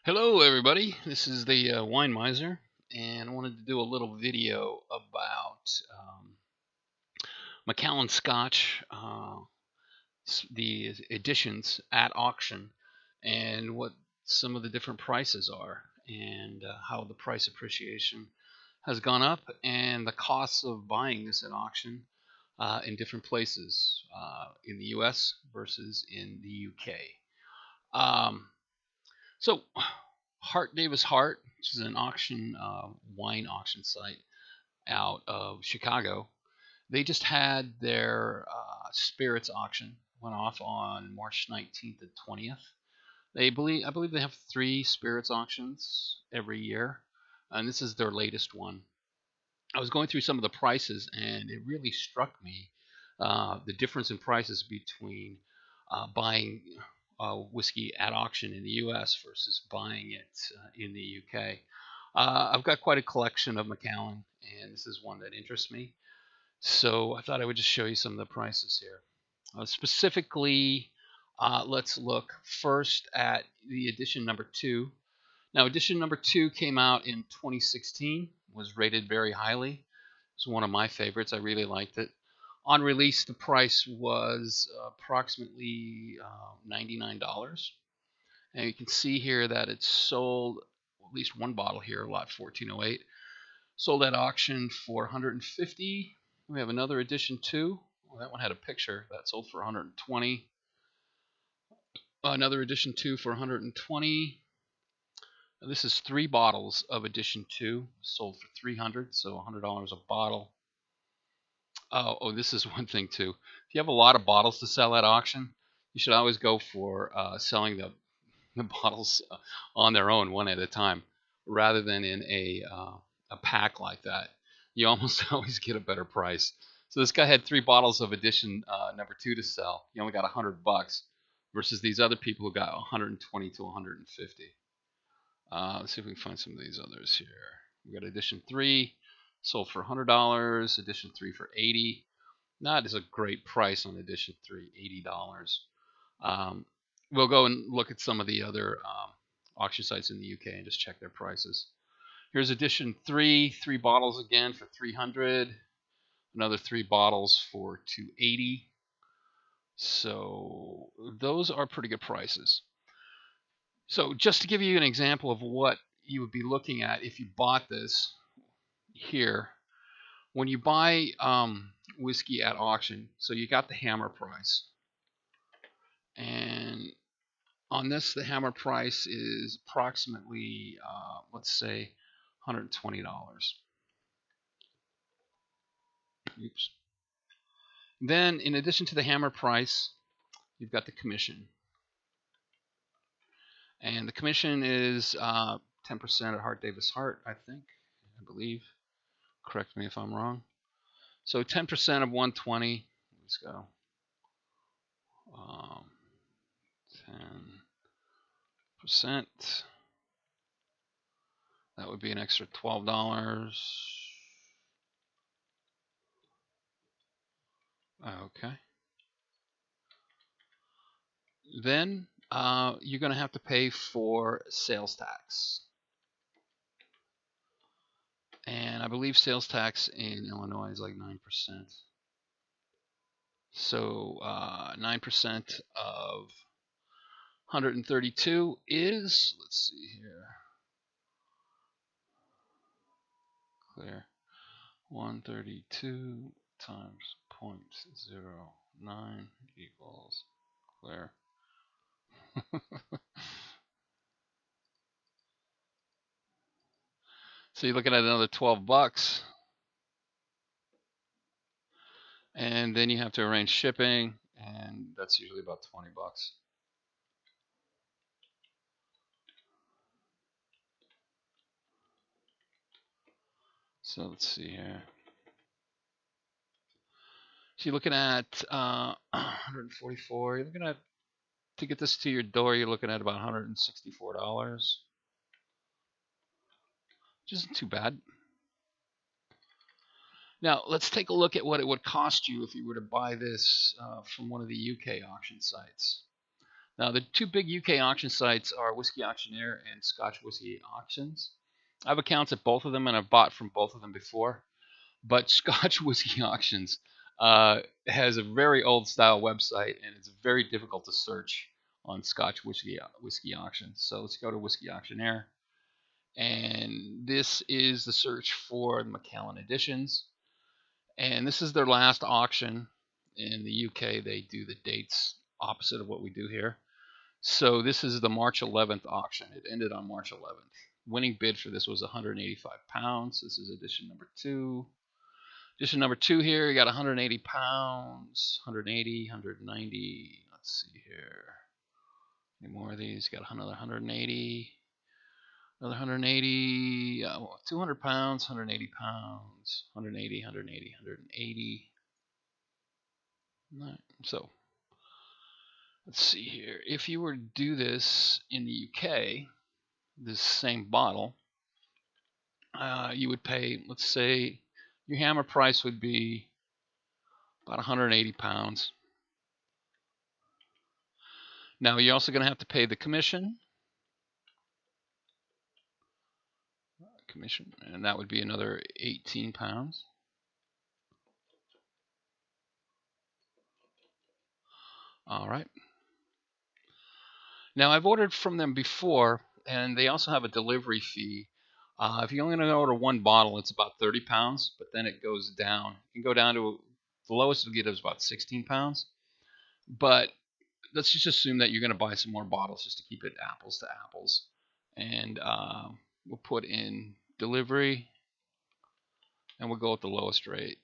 Hello, everybody. This is the Wine Miser, and I wanted to do a little video about Macallan Scotch, the editions at auction, and what some of the different prices are, and how the price appreciation has gone up, and the costs of buying this at auction in different places in the U.S. versus in the U.K. So, Hart Davis Hart, which is an auction, wine auction site out of Chicago, they just had their spirits auction. Went off on March 19th and 20th. I believe they have three spirits auctions every year, and this is their latest one. I was going through some of the prices, and it really struck me the difference in prices between buying whiskey at auction in the U.S. versus buying it in the U.K. I've got quite a collection of Macallan, and this is one that interests me. So I thought I would just show you some of the prices here. Specifically, let's look first at the edition number 2. Now, edition number 2 came out in 2016, was rated very highly. It's one of my favorites. I really liked it. On release, the price was approximately $99. And you can see here that it's sold, at least one bottle here, lot 1408, sold at auction for 150. We have another edition too. Well, that one had a picture that sold for 120. Another edition 2 for 120. This is 3 bottles of edition 2, sold for 300, so $100 a bottle. This is one thing too. If you have a lot of bottles to sell at auction, you should always go for selling the bottles on their own, one at a time, rather than in a pack like that. You almost always get a better price. So this guy had 3 bottles of edition number 2 to sell. He only got $100 versus these other people who got 120 to 150. Let's see if we can find some of these others here. We got edition 3 sold for $100, edition 3 for $80. That is a great price on edition 3, $80. We'll go and look at some of the other auction sites in the UK and just check their prices. Here's edition 3 bottles again for 300, another 3 bottles for 280. So those are pretty good prices. So just to give you an example of what you would be looking at if you bought this here, when you buy whiskey at auction, so you got the hammer price, and on this the hammer price is approximately let's say $120. Oops. Then in addition to the hammer price, you've got the commission, and the commission is 10% at Hart Davis Hart, I believe. Correct me if I'm wrong. So 10% of 120. Let's go. 10%. That would be an extra $12. Okay. Then you're going to have to pay for sales tax. And I believe sales tax in Illinois is like 9%. So 9% of 132 is, let's see here, clear, 132 times 0.09 equals clear. So you're looking at another $12, and then you have to arrange shipping, and that's usually about $20. So let's see here. So you're looking at 144. You're looking at, to get this to your door, you're looking at about $164, which isn't too bad. Now let's take a look at what it would cost you if you were to buy this from one of the UK auction sites. Now, the two big UK auction sites are Whiskey Auctioneer and Scotch Whiskey Auctions. I have accounts at both of them, and I've bought from both of them before. But Scotch Whiskey Auctions has a very old style website, and it's very difficult to search on Scotch Whiskey Auctions. So let's go to Whiskey Auctioneer, and this is the search for the Macallan Editions. And this is their last auction. In the UK, they do the dates opposite of what we do here. So this is the March 11th auction. It ended on March 11th. Winning bid for this was £185. This is edition number 2. Edition number 2 here, you got £180, 180, 190. Let's see here. Any more of these? Got another 180, another 180, £200, 180 pounds, 180, 180, 180. Right, so let's see here. If you were to do this in the UK, this same bottle, you would pay, let's say, your hammer price would be about £180. Now you're also going to have to pay the commission, and that would be another £18. All right. Now I've ordered from them before, and they also have a delivery fee. If you're only going to order one bottle, it's about £30, but then it goes down. You can go down to the lowest you'll get is about £16. But let's just assume that you're going to buy some more bottles just to keep it apples to apples. And we'll put in delivery, and we'll go at the lowest rate,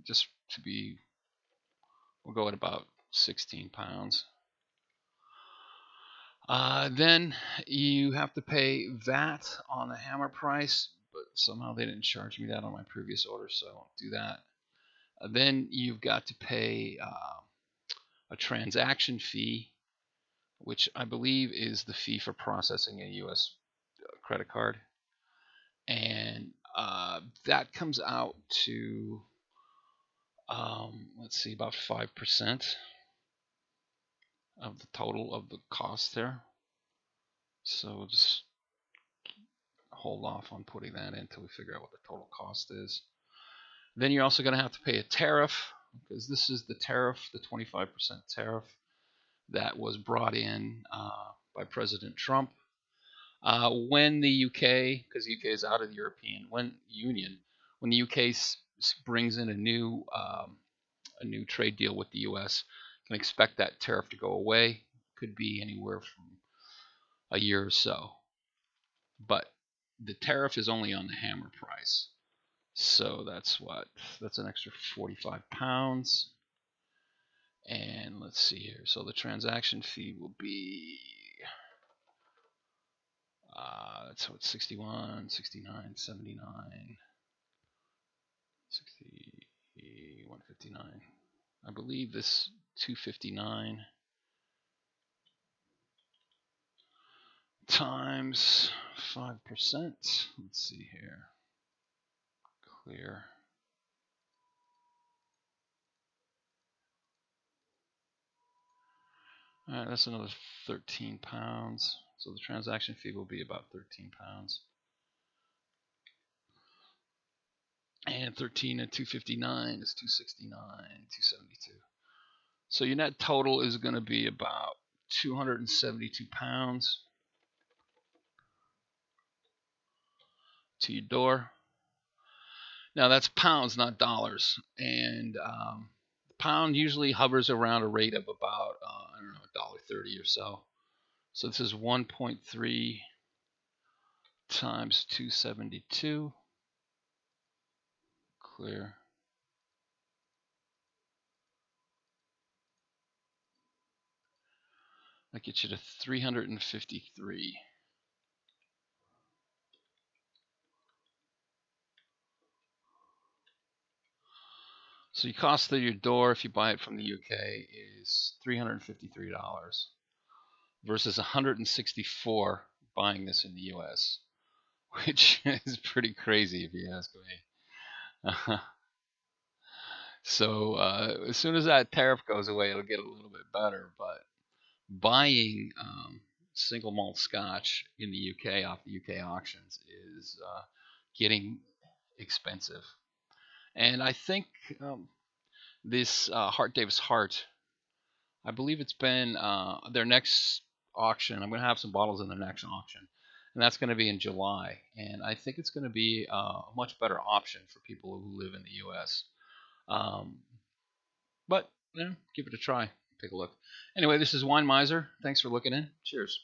just to be, we'll go at about £16. Then you have to pay VAT on the hammer price, but somehow they didn't charge me that on my previous order, so I won't do that. Then you've got to pay a transaction fee, which I believe is the fee for processing a U.S. credit card. And that comes out to, let's see, about 5% of the total of the cost there. So just hold off on putting that in until we figure out what the total cost is. Then you're also going to have to pay a tariff, because this is the tariff, the 25% tariff that was brought in by President Trump. When the UK, because the UK is out of the European Union, when the UK brings in a new trade deal with the US, you can expect that tariff to go away. Could be anywhere from a year or so. But the tariff is only on the hammer price. So that's an extra £45. And let's see here. So the transaction fee will be, so it's 61, 69, 79, 60, 159. I believe this 259 times 5%. Let's see here. Clear. All right, that's another £13. So the transaction fee will be about £13. And 13 and 259 is 269, 272. So your net total is going to be about £272 to your door. Now that's pounds, not dollars. And the pound usually hovers around a rate of about, I don't know, $1.30 or so. So this is 1.3 times 272. Clear. That gets you to 353. So your cost of your door, if you buy it from the UK, is $353 versus $164 buying this in the US, which is pretty crazy if you ask me. So as soon as that tariff goes away, it'll get a little bit better. But buying single malt Scotch in the UK off the UK auctions is getting expensive. And I think this Hart Davis Hart, I believe it's been their next auction. I'm going to have some bottles in their next auction, and that's going to be in July. And I think it's going to be a much better option for people who live in the U.S. Um, but give it a try. Take a look. Anyway, this is Wine Miser. Thanks for looking in. Cheers.